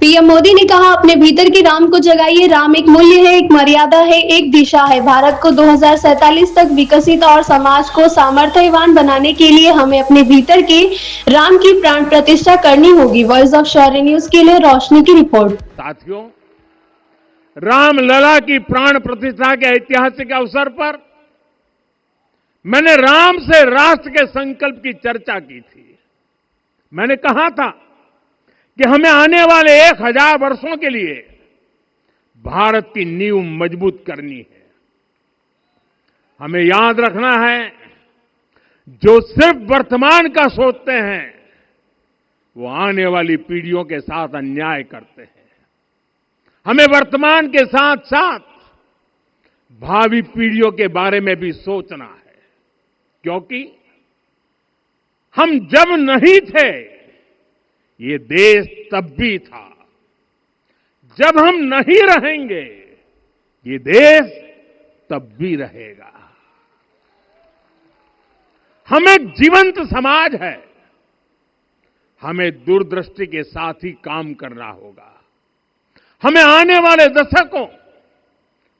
PM Modi ने कहा, अपने भीतर के राम को जगाइए। राम एक मूल्य है, एक मर्यादा है, एक दिशा है। भारत को 2047 तक विकसित और समाज को सामर्थ्यवान बनाने के लिए हमें अपने भीतर के राम की प्राण प्रतिष्ठा करनी होगी। वॉइस ऑफ शौर्य न्यूज के लिए रोशनी की रिपोर्ट। साथियों, रामलला की प्राण प्रतिष्ठा के ऐतिहासिक अवसर पर मैंने राम से राष्ट्र के संकल्प की चर्चा की थी। मैंने कहा था कि हमें आने वाले 1000 वर्षों के लिए भारत की नींव मजबूत करनी है। हमें याद रखना है, जो सिर्फ वर्तमान का सोचते हैं वो आने वाली पीढ़ियों के साथ अन्याय करते हैं। हमें वर्तमान के साथ साथ भावी पीढ़ियों के बारे में भी सोचना है, क्योंकि हम जब नहीं थे ये देश तब भी था, जब हम नहीं रहेंगे ये देश तब भी रहेगा। हम एक जीवंत समाज है, हमें दूरदृष्टि के साथ ही काम करना होगा। हमें आने वाले दशकों,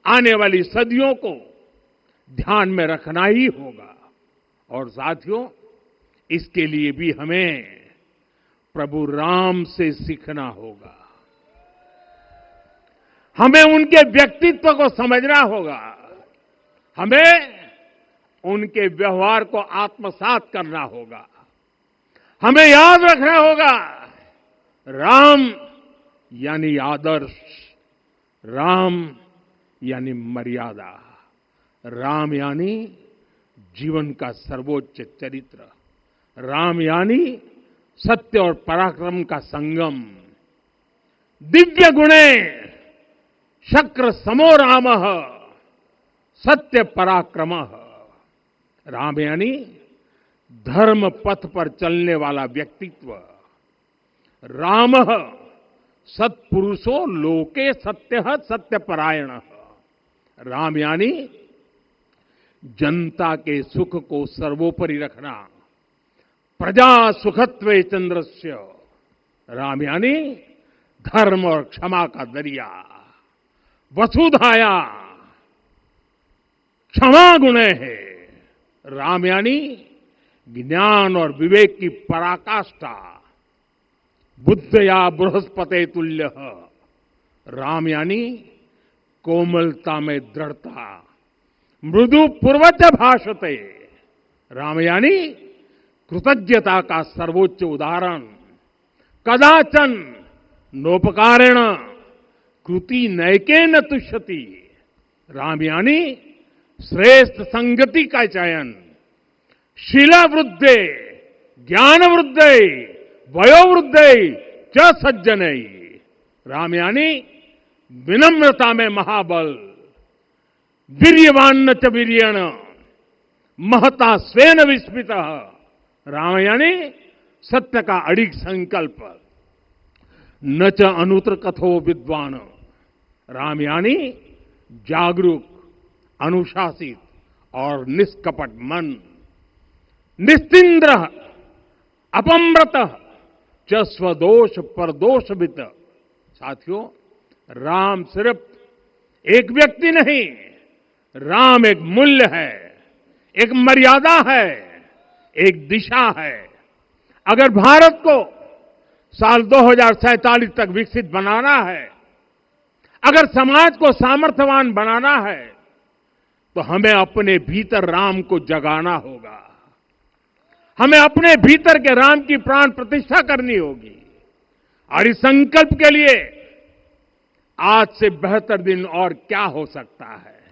आने वाली सदियों को ध्यान में रखना ही होगा। और साथियों, इसके लिए भी हमें प्रभु राम से सीखना होगा। हमें उनके व्यक्तित्व को समझना होगा। हमें उनके व्यवहार को आत्मसात करना होगा। हमें याद रखना होगा, राम यानी आदर्श, राम यानी मर्यादा, राम यानी जीवन का सर्वोच्च चरित्र, राम यानी सत्य और पराक्रम का संगम। दिव्य गुणे शक्र समो रामः सत्य पराक्रमः। राम यानी धर्म पथ पर चलने वाला व्यक्तित्व। रामः सत्पुरुषो लोके सत्यः सत्यपरायणः। राम यानी जनता के सुख को सर्वोपरि रखना, प्रजा सुखत्वे चंद्रस्य। राम यानी धर्म और क्षमा का दरिया। वसुधाया क्षमा गुणे है। राम यानी ज्ञान और विवेक की पराकाष्ठा। बुद्धया बृहस्पते तुल्य। राम यानी कोमलता में दृढ़ता। मृदु पूर्वज भाषते। राम यानी कृतज्ञता का सर्वोच्च उदाहरण। कदाचन नोपकारेण कृति नैकेन तुष्यति। राम यानी श्रेष्ठ संगति का चयन। शीला वृद्धे ज्ञान वृद्धे वयोवृद्धे च सज्जनई। राम यानी विनम्रता में महाबल। वीर्यवान च वीर्येण महता स्वेन विस्मितः। राम यानी सत्य का अडिग संकल्प। न च अनुत्र कथो विद्वान। राम यानी जागरूक, अनुशासित और निष्कपट मन। निस्तिंद्र अपम्रत च स्वदोष परदोषवित। साथियों, राम सिर्फ एक व्यक्ति नहीं, राम एक मूल्य है, एक मर्यादा है, एक दिशा है। अगर भारत को साल 2047 तक विकसित बनाना है, अगर समाज को सामर्थ्यवान बनाना है, तो हमें अपने भीतर राम को जगाना होगा। हमें अपने भीतर के राम की प्राण प्रतिष्ठा करनी होगी। और इस संकल्प के लिए आज से बेहतर दिन और क्या हो सकता है।